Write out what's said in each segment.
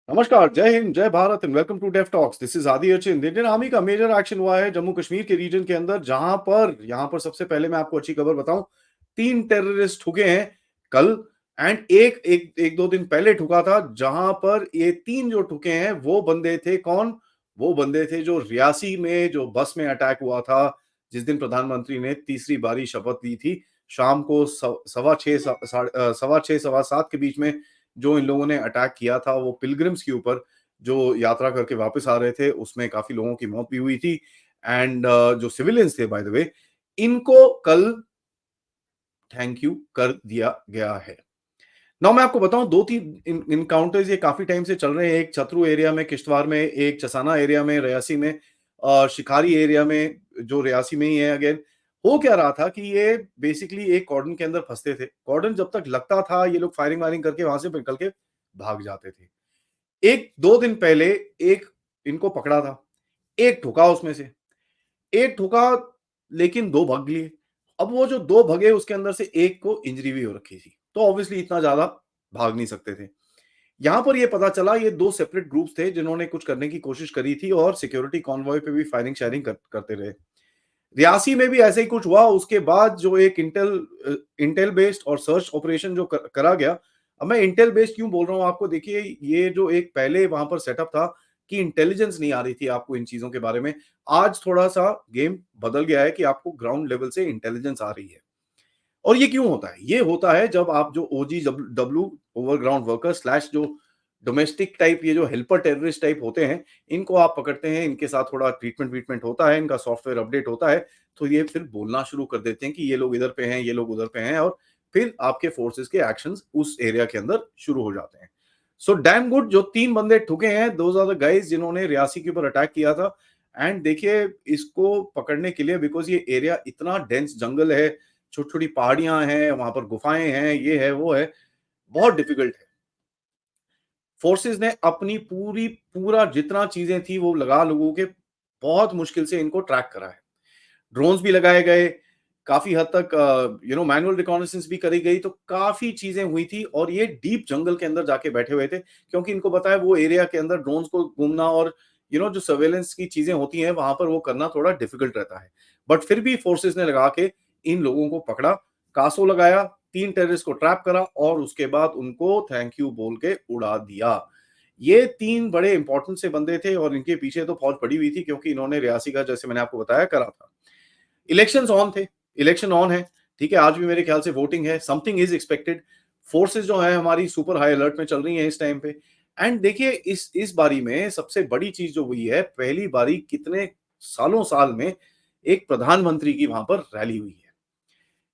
नमस्कार, जय हिंद, जय Bharat and welcome to Def Talks. This is Aadi Archin. Indian army का मेजर एक्शन हुआ है जम्मू कश्मीर के रीजन के अंदर, जहां पर यहां पर सबसे पहले मैं आपको अच्छी खबर बताऊं, 3 टेररिस्ट ठुके हैं कल। एंड एक एक एक दो दिन पहले ठुका था, जहां पर ये 3 जो ठुके हैं वो बंदे थे कौन? वो बंदे थे जो रियासी में जो बस में अटैक हुआ था, जिस दिन प्रधानमंत्री ने तीसरी बारी शपथ ली थी। शाम को सवा छह सवा छह सवा सात के बीच में जो इन लोगों ने अटैक किया था, वो पिलग्रिम्स के ऊपर जो यात्रा करके वापस आ रहे थे, उसमें काफी लोगों की मौत भी हुई थी। एंड जो सिविलियंस थे, बाय द वे, इनको कल थैंक यू कर दिया गया है। नाउ मैं आपको बताऊं, 2-3 इनकाउंटर्स ये काफी टाइम से चल रहे हैं। एक छतरू एरिया में किश्तवाड़ में, एक चसाना एरिया में रियासी में, शिकारी एरिया में जो रियासी में ही है। अगेन हो क्या रहा था कि ये बेसिकली एक कॉर्डन के अंदर फंसते थे। कॉर्डन जब तक लगता था, ये लोग फायरिंग वायरिंग करके वहां से निकल के भाग जाते थे। एक दो दिन पहले एक इनको पकड़ा था, एक ठुका उसमें से, एक ठुका, लेकिन दो भाग लिए। अब वो जो दो भगे, उसके अंदर से एक को इंजरी भी हो रखी थी, तो ऑब्वियसली इतना ज्यादा भाग नहीं सकते थे। यहां पर ये पता चला ये दो सेपरेट ग्रुप्स थे जिन्होंने कुछ करने की कोशिश करी थी और सिक्योरिटी कॉन्वॉय पे भी फायरिंग शायरिंग करते रहे। रियासी में भी ऐसे ही कुछ हुआ। उसके बाद जो एक इंटेल बेस्ड और सर्च ऑपरेशन जो करा गया। अब मैं इंटेल बेस्ड क्यों बोल रहा हूं आपको, देखिए, ये जो एक पहले वहां पर सेटअप था कि इंटेलिजेंस नहीं आ रही थी आपको इन चीजों के बारे में, आज थोड़ा सा गेम बदल गया है कि आपको ग्राउंड लेवल से इंटेलिजेंस आ रही है। और ये क्यों होता है? ये होता है जब आप जो ओजी डब्ल्यू, ओवरग्राउंड वर्कर स्लैश जो डोमेस्टिक टाइप, ये जो हेल्पर टेररिस्ट टाइप होते हैं, इनको आप पकड़ते हैं, इनके साथ थोड़ा ट्रीटमेंट वीटमेंट होता है, इनका सॉफ्टवेयर अपडेट होता है, तो ये फिर बोलना शुरू कर देते हैं कि ये लोग इधर पे हैं, ये लोग उधर पे हैं, और फिर आपके फोर्सेस के एक्शंस उस एरिया के अंदर शुरू हो जाते हैं। सो डैम गुड, जो 3 बंदे ठुके हैं, दोज आर द गाइज जिन्होंने रियासी के ऊपर अटैक किया था। एंड देखिए, इसको पकड़ने के लिए, बिकॉज ये एरिया इतना डेंस जंगल है, छोटी छोटी पहाड़ियां हैं, वहां पर गुफाएं हैं, ये है वो है, बहुत डिफिकल्ट है। फोर्सेस ने अपनी पूरा जितना चीजें थी वो लगा लोगों के, बहुत मुश्किल से इनको ट्रैक करा है। ड्रोन्स भी लगाए गए, काफी हद तक मैनुअल रिकॉनेसेंस भी करी गई, तो काफी चीजें हुई थी। और ये डीप जंगल के अंदर जाके बैठे हुए थे, क्योंकि इनको पता है वो एरिया के अंदर ड्रोन्स को घूमना और जो सर्वेलेंस की चीजें होती हैं वहां पर वो करना थोड़ा डिफिकल्ट रहता है। बट फिर भी फोर्सेस ने लगा के इन लोगों को पकड़ा, कासो लगाया, 3 टेररिस्ट को ट्रैप करा और उसके बाद उनको थैंक यू बोल के उड़ा दिया। ये 3 बड़े इंपॉर्टेंट से बंदे थे और इनके पीछे तो फौज पड़ी हुई थी, क्योंकि इन्होंने रियासी का, जैसे मैंने आपको बताया, करा था। इलेक्शंस ऑन थे, इलेक्शन ऑन है, ठीक है, आज भी मेरे ख्याल से वोटिंग है, समथिंग इज एक्सपेक्टेड। फोर्सेस जो है हमारी सुपर हाई अलर्ट में चल रही हैं इस टाइम पे। एंड देखिए, इस बारी में सबसे बड़ी चीज जो हुई है, पहली बारी कितने सालों साल में एक प्रधानमंत्री की वहां पर रैली हुई है,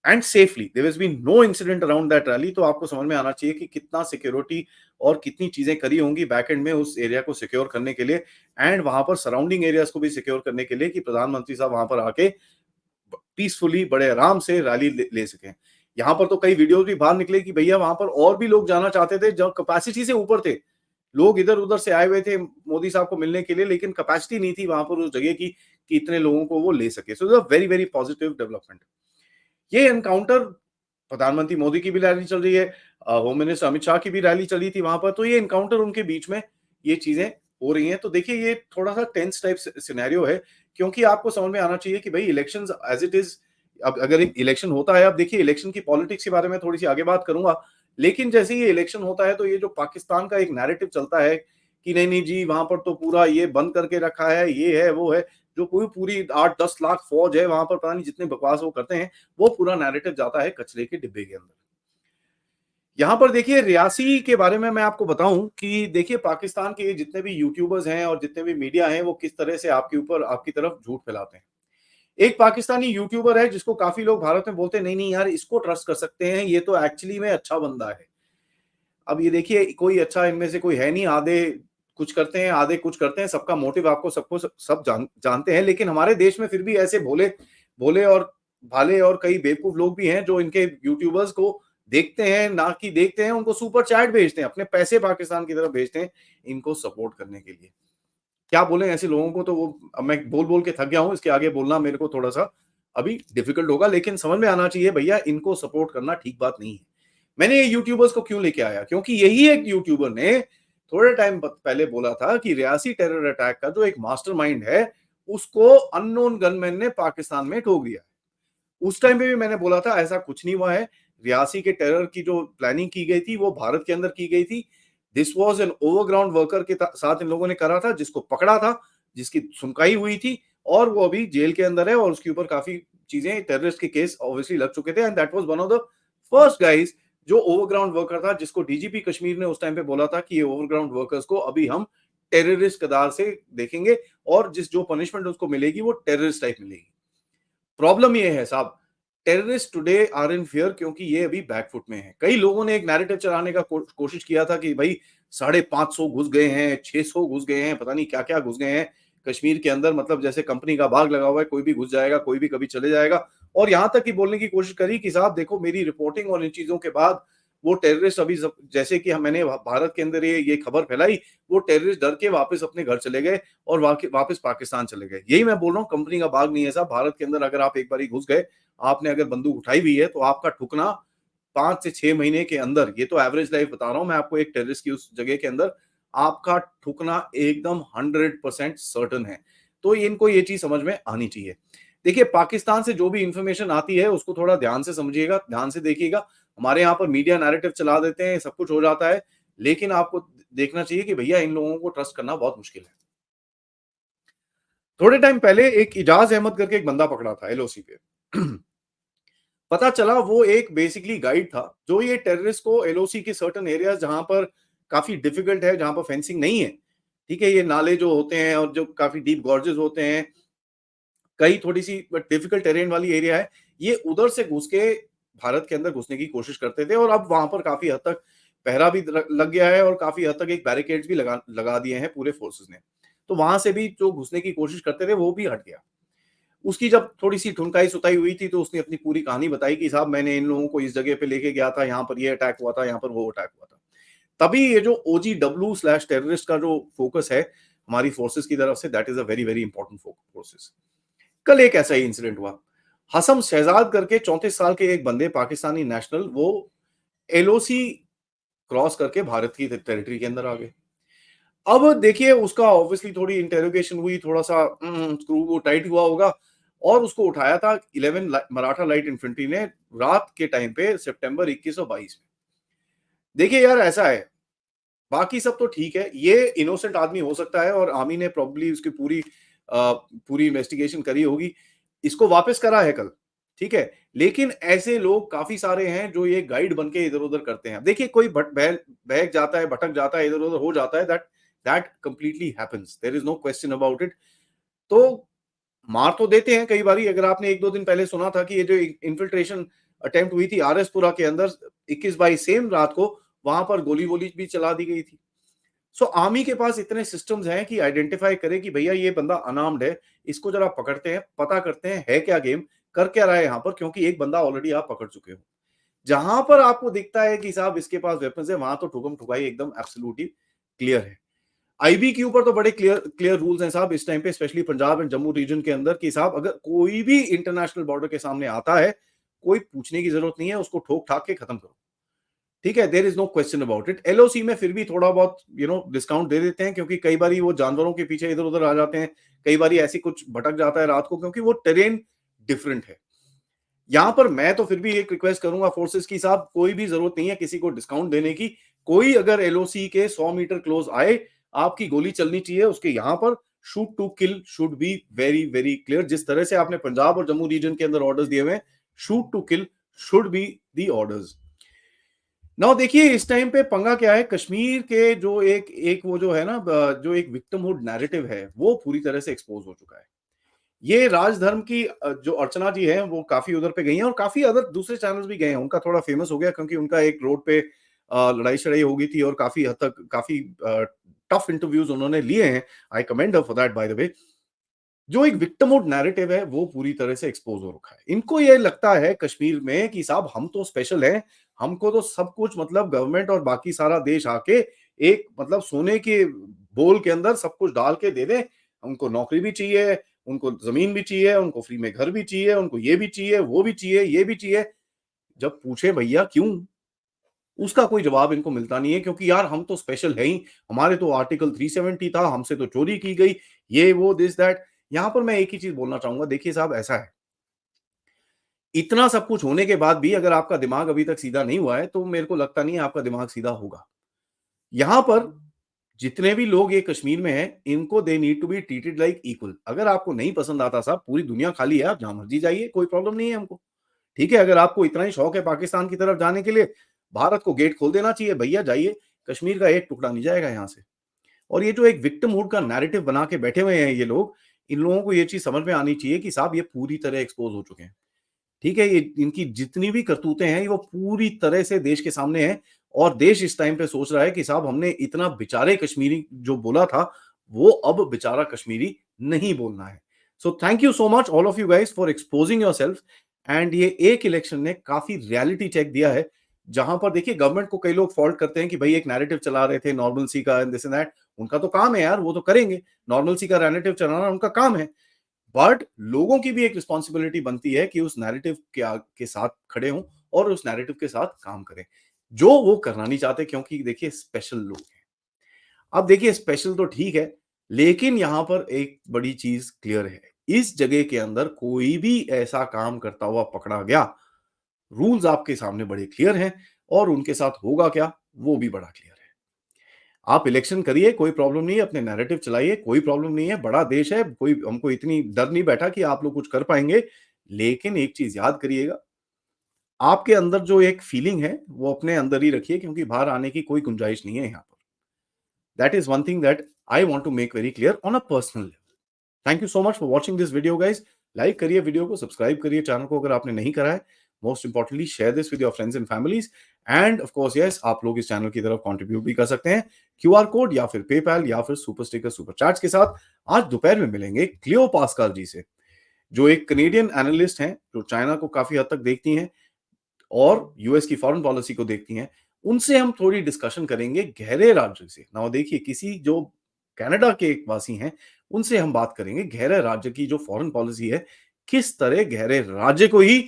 and safely, there has been no incident around that rally. तो आपको समझ में आना चाहिए कि कितना सिक्योरिटी और कितनी चीजें करी होंगी बैक एंड में उस एरिया को सिक्योर करने के लिए, एंड वहां पर सराउंडिंग एरियाज को भी सिक्योर करने के लिए, कि प्रधानमंत्री साहब वहां पर आके पीसफुली बड़े आराम से रैली ले सकें। यहाँ पर तो कई वीडियोस भी बाहर निकले कि भैया वहां पर और भी लोग जाना चाहते थे, जो कैपेसिटी से ऊपर थे। लोग इधर उधर से आए हुए थे मोदी साहब को मिलने के लिए, लेकिन कैपेसिटी नहीं थी वहां पर उस जगह की कि इतने लोगों को वो ले सके। So very very positive development. ये एनकाउंटर, प्रधानमंत्री मोदी की भी रैली चल रही है, होम मिनिस्टर अमित शाह की भी रैली चली थी वहां पर, तो ये एनकाउंटर उनके बीच में ये चीजें हो रही हैं। तो देखिए, ये थोड़ा सा टेंस टाइप सिनेरियो है, क्योंकि आपको समझ में आना चाहिए कि भाई इलेक्शंस एज इट इज, अब अगर एक इलेक्शन होता है, अब देखिए इलेक्शन की पॉलिटिक्स के बारे में थोड़ी सी आगे बात करूंगा, लेकिन जैसे ही इलेक्शन होता है तो ये जो पाकिस्तान का एक नैरेटिव चलता है कि नहीं नहीं जी, वहां पर तो पूरा ये बंद करके रखा है, ये है वो है, जो पूरी पूरी 8-10 लाख फौज है वहां पर, पता नहीं जितने बकवास वो करते हैं, वो पूरा नैरेटिव जाता है कचरे के डिब्बे के अंदर। यहाँ पर देखिए, रियासी के बारे में मैं आपको बताऊं कि देखिए, पाकिस्तान के जितने भी यूट्यूबर्स हैं और जितने भी मीडिया हैं, वो किस तरह से आपके ऊपर, आपकी तरफ झूठ फैलाते हैं। एक पाकिस्तानी यूट्यूबर है जिसको काफी लोग भारत में बोलते हैं नहीं नहीं यार, इसको ट्रस्ट कर सकते हैं, ये तो एक्चुअली में अच्छा बंदा है। अब ये देखिए, कोई अच्छा इनमें से कोई है नहीं, आधे कुछ करते हैं, आधे कुछ करते हैं, सबका मोटिव आपको सबको सब जानते हैं। लेकिन हमारे देश में फिर भी ऐसे भोले भोले और भाले और कई बेवकूफ लोग भी हैं जो इनके यूट्यूबर्स को देखते हैं, ना कि देखते हैं, उनको सुपर चैट भेजते हैं, अपने पैसे पाकिस्तान की तरफ भेजते हैं इनको सपोर्ट करने के लिए। क्या बोले ऐसे लोगों को, तो वो अब मैं बोल बोल के थक गया हूं, इसके आगे बोलना मेरे को थोड़ा सा अभी डिफिकल्ट होगा, लेकिन समझ में आना चाहिए भैया, इनको सपोर्ट करना ठीक बात नहीं है। मैंने ये यूट्यूबर्स को क्यों लेके आया, क्योंकि यही एक यूट्यूबर ने थोड़े टाइम पहले बोला था कि रियासी टेरर अटैक का जो एक मास्टरमाइंड है, उसको अननोन गनमैन ने पाकिस्तान में ठोक दिया। उस टाइम पे भी मैंने बोला था ऐसा कुछ नहीं हुआ है। रियासी के टेरर की जो प्लानिंग की गई थी वो भारत के अंदर की गई थी। This was an overground worker के साथ इन लोगों ने करा था, जिसको पकड़ा था, जिसकी सुनवाई हुई थी और वो अभी जेल के अंदर है और उसके ऊपर काफ़ी चीज़ें टेररिस्ट के केस ऑब्वियसली लग चुके थे and that was one of the first guys जो ओवरग्राउंड वर्कर था, जिसको डीजीपी कश्मीर ने उस टाइम पे बोला था कि ये ओवरग्राउंड वर्कर्स को अभी हम टेररिस्ट कदार से देखेंगे और जो पनिशमेंट उसको मिलेगी वो टेररिस्ट टाइप मिलेगी। प्रॉब्लम ये है साहब, terrorist today are in fear क्योंकि ये अभी बैकफुट में है। कई लोगों ने एक नैरेटिव चलाने का कोशिश किया था कि भाई 550 घुस गए हैं, 600 घुस गए हैं, पता नहीं क्या-क्या घुस गए हैं कश्मीर के अंदर, मतलब जैसे कंपनी का बाग लगा हुआ है, कोई भी घुस जाएगा, कोई भी कभी चले जाएगा। और यहाँ तक कि बोलने की कोशिश करी कि साहब देखो मेरी रिपोर्टिंग और इन चीज़ों के बाद वो टेररिस्ट अभी जैसे कि मैंने भारत के अंदर ये खबर फैलाई, वो टेररिस्ट डर के वापस अपने घर चले गए और वापस पाकिस्तान चले गए। यही मैं बोल रहा हूँ, कंपनी का बाग नहीं है साहब। भारत के अंदर अगर आप एक बारी घुस गए, आपने अगर बंदूक उठाई हुई है, तो आपका ठुकना 5 से 6 महीने के अंदर, ये तो एवरेज लाइफ बता रहा हूँ मैं आपको एक टेररिस्ट की उस जगह के अंदर, आपका ठुकना एकदम 100% सर्टेन है। तो इनको ये चीज़ समझ में आनी चाहिए। देखिए, पाकिस्तान से जो भी इंफॉर्मेशन आती है, उसको थोड़ा ध्यान से समझिएगा, ध्यान से देखिएगा। हमारे यहाँ पर मीडिया नैरेटिव चला देते हैं, सब कुछ हो जाता है, लेकिन आपको देखना चाहिए कि भैया इन लोगों को ट्रस्ट करना बहुत मुश्किल है। थोड़े टाइम पहले एक इजाज अहमद करके एक बंदा पकड़ा था एलओसी पे। पता चला वो एक बेसिकली गाइड था जो ये टेररिस्ट को एलओसी के सर्टेन एरियाज जहां पर काफी डिफिकल्ट है, जहां पर फेंसिंग नहीं है, ठीक है, ये नाले जो होते हैं और जो काफी डीप गॉर्जेस होते हैं, कई थोड़ी सी डिफिकल्ट टेरेन वाली एरिया है, ये उधर से घुस के भारत के अंदर घुसने की कोशिश करते थे और अब वहां पर काफी हद तक पहरा भी लग गया है और काफी हद तक एक बैरिकेड्स भी लगा लगा दिए हैं पूरे फोर्सेस ने। तो वहां से भी जो घुसने की कोशिश करते थे वो भी हट गया। उसकी जब थोड़ी-सी ठुनकाई सुताई हुई थी, तो उसने अपनी पूरी कहानी बताई कि साहब मैंने इन लोगों को इस जगह पे लेके गया था, यहाँ पर ये अटैक हुआ था, यहाँ पर वो अटैक हुआ था। तभी ये जो ओजीडब्ल्यू स्लैश टेररिस्ट का जो फोकस है हमारी फोर्सेस की तरफ से, that is a very very important forces. कल एक ऐसा ही इंसिडेंट हुआ। हसम शहजाद करके 34 साल के एक बंदे, पाकिस्तानी नेशनल, वो एलओसी क्रॉस करके भारत की टेरिटरी के अंदर आ गए। अब देखिए उसका ऑब्वियसली थोड़ी इंटेरोगेशन हुई, थोड़ा-सा स्क्रू वो टाइट हुआ होगा और उसको उठाया था 11 मराठा लाइट इन्फेंट्री ने रात के टाइम पे सितंबर 21 और 22 में। देखिए यार ऐसा है, बाकी सब तो ठीक है, ये इनोसेंट आदमी हो सकता है और आर्मी ने प्रोबब्ली उसकी पूरी इन्वेस्टिगेशन करी होगी। इसको वापस करा है कल, ठीक है? लेकिन ऐसे लोग काफ़ी सारे हैं जो ये गाइड बन के इधर-उधर करते हैं। देखिए कोई बहक जाता है, भटक जाता है, इधर-उधर हो जाता है, that that completely happens, there is no question about it. तो मार तो देते हैं कई बारी। अगर आपने 1-2 दिन पहले सुना था कि ये जो इन्फिल्ट्रेशन अटेम्प्ट हुई थी आरएसपुरा के अंदर 21/22 सेम रात को, वहाँ पर गोली-वोली भी चला दी गई थी। सो आर्मी के पास इतने सिस्टम्स हैं कि आइडेंटिफाई करे कि भैया ये बंदा अनार्म्ड है, इसको जरा पकड़ते हैं, पता करते हैं है क्या गेम, कर क्या रहा है यहाँ पर, क्योंकि एक बंदा ऑलरेडी आप पकड़ चुके हो। जहां पर आपको दिखता है कि साहब इसके पास वेपन्स है, वहां तो ठुकम ठुकाई एकदम एब्सोल्युटली क्लियर है। आईबी के ऊपर तो बड़े क्लियर क्लियर रूल्स हैं साहब इस टाइम पे, specially Punjab and Jammu region के अंदर, कि साहब अगर कोई भी इंटरनेशनल बॉर्डर के सामने आता है, कोई पूछने की जरूरत नहीं है, उसको ठोक ठाक के खत्म करो। ठीक है, there is no question about it. LOC में फिर भी थोड़ा बहुत डिस्काउंट दे देते हैं, क्योंकि कई बारी वो जानवरों के पीछे इधर उधर आ जाते हैं, कई बारी ऐसी कुछ भटक जाता है रात को, क्योंकि वो टेरेन डिफरेंट है। यहाँ पर मैं तो फिर भी एक रिक्वेस्ट करूंगा फोर्सेस की, साहब कोई भी जरूरत नहीं है किसी को डिस्काउंट देने की। कोई अगर एलओसी के 100 मीटर क्लोज आए, आपकी गोली चलनी चाहिए उसके यहाँ पर। Shoot to kill should be very very clear. जिस तरह से आपने पंजाब और जम्मू रीजन के अंदर ऑर्डर्स दिए हुए हैं, shoot to kill should be the orders. Now देखिए इस टाइम पे पंगा क्या है, कश्मीर के जो एक एक वो जो है ना, जो एक विक्टिमहुड नैरेटिव है, वो पूरी तरह से एक्सपोज हो चुका है। ये राजधर्म की जो अर्चना जी हैं, वो काफ़ी उधर पे गई हैं और काफ़ी अदर दूसरे चैनल्स भी गए हैं। उनका थोड़ा फेमस हो गया क्योंकि उनका एक रोड पे लड़ाई-शड़ाई हो गई थी और काफ़ी हद तक काफ़ी टफ इंटरव्यूज़ उन्होंने लिए हैं। आई commend her for that by the way. जो एक विक्टिमहुड नैरेटिव है, वो पूरी तरह से एक्सपोज हो रखा है। इनको ये लगता है कश्मीर में कि साहब हम तो स्पेशल हैं, हमको तो सब कुछ, मतलब गवर्नमेंट और बाकी सारा देश आके एक मतलब सोने के बोल के अंदर सब कुछ डाल के दे दे। उनको नौकरी भी चाहिए, उनको ज़मीन भी चाहिए, उनको फ्री में घर भी चाहिए, उनको ये भी चाहिए, वो भी चाहिए, ये भी चाहिए। जब पूछे भैया क्यों? उसका कोई जवाब इनको मिलता नहीं है क्योंकि यार हम तो स्पेशल है ही, हमारे तो आर्टिकल 370 था, हमसे तो चोरी की गई, ये वो दिस दैट। यहां पर मैं एक ही चीज बोलना चाहूंगा, देखिए साहब ऐसा है, इतना सब कुछ होने के बाद भी अगर आपका दिमाग अभी तक सीधा नहीं हुआ है, तो मेरे को लगता नहीं है आपका दिमाग सीधा होगा। यहां पर जितने भी लोग ये कश्मीर में हैं, इनको they need to be treated like equal. अगर आपको नहीं पसंद आता साहब, पूरी दुनिया खाली है, आप जहां मर्जी जाइए, कोई प्रॉब्लम नहीं है हमको। ठीक है, अगर आपको इतना ही शौक है पाकिस्तान की तरफ जाने के लिए, भारत को गेट खोल देना चाहिए, भैया जाइए, कश्मीर का एक टुकड़ा नहीं जाएगा यहाँ से। और ये जो एक विक्टिमहुड का नैरेटिव बना के बैठे हुए हैं ये लोग, इन लोगों को ये चीज़ समझ में आनी चाहिए कि साहब ये पूरी तरह एक्सपोज़ हो चुके हैं। ठीक है? ये इनकी जितनी भी करतूतें हैं, ये वो पूरी तरह से देश के सामने हैं और देश इस टाइम पे सोच रहा है कि साहब हमने इतना बेचारे कश्मीरी जो बोला था, वो अब बेचारा कश्मीरी नहीं बोलना है। So thank you so much all of you guys for exposing yourself and ये एक इलेक्शन ने काफ़ी रियलिटी चेक दिया है, जहाँ पर देखिए गवर्नमेंट को कई लोग फॉल्ट करते हैं कि भई एक नैरेटिव चला रहे थे नॉर्मलसी का एंड दिस एंड दैट। उनका तो काम है यार, वो तो करेंगे। नॉर्मलसी का नैरेटिव चलाना उनका काम है। बट लोगों की भी एक रिस्पॉन्सिबिलिटी बनती है कि उस नैरेटिव के साथ खड़े हों और उस नैरेटिव के साथ काम करें, जो वो करना नहीं चाहते क्योंकि देखिए स्पेशल लोग हैं। अब देखिए स्पेशल तो ठीक है, लेकिन यहां पर एक बड़ी चीज क्लियर है, इस जगह के अंदर कोई भी ऐसा काम करता हुआ पकड़ा गया, रूल्स आपके सामने बड़े क्लियर हैं और उनके साथ होगा क्या, वो भी बड़ा क्लियर है। आप इलेक्शन करिए, कोई प्रॉब्लम नहीं है, अपने नैरेटिव चलाइए, कोई प्रॉब्लम नहीं है, बड़ा देश है, कोई हमको इतनी डर नहीं बैठा कि आप लोग कुछ कर पाएँगे। लेकिन एक चीज़ याद करिएगा, आपके अंदर जो एक फीलिंग है, वो अपने अंदर ही रखिए क्योंकि बाहर आने की कोई गुंजाइश नहीं है यहाँ पर। That is one thing that I want to make very clear on a personal level. Thank you so much for watching this video guys. Like करिए वीडियो को, सब्सक्राइब करिए चैनल को अगर आपने नहीं करा है। Most importantly share this with your friends and families and of course yes, आप लोग इस चैनल की तरफ कंट्रीब्यूट भी कर सकते हैं क्यूआर कोड या फिर पेपैल या फिर सुपर स्टिकर सुपर चैट्स के साथ। आज दोपहर में मिलेंगे क्लियो पास्कल जी से, जो एक कनेडियन एनालिस्ट हैं, जो चाइना को काफी हद तक देखती हैं और यूएस की फॉरेन पॉलिसी को देखती हैं। उनसे हम थोड़ी डिस्कशन करेंगे गहरे राज्य से। नाउ देखिए, किसी जो कनाडा के एक वासी हैं, उनसे हम बात करेंगे गहरे राज्य की जो फॉरेन पॉलिसी है, किस तरह गहरे राज्य को ही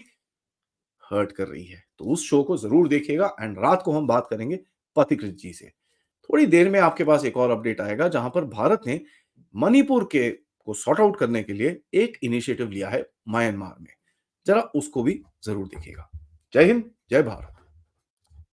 हर्ट कर रही है। तो उस शो को जरूर देखिएगा एंड रात को हम बात करेंगे पथिकृत जी से। थोड़ी देर में आपके पास एक और अपडेट आएगा जहां पर भारत ने मणिपुर के को सॉर्ट आउट करने के लिए एक इनिशिएटिव लिया है म्यांमार में। जरा उसको भी जरूर देखिएगा। जय हिंद, जय भारत।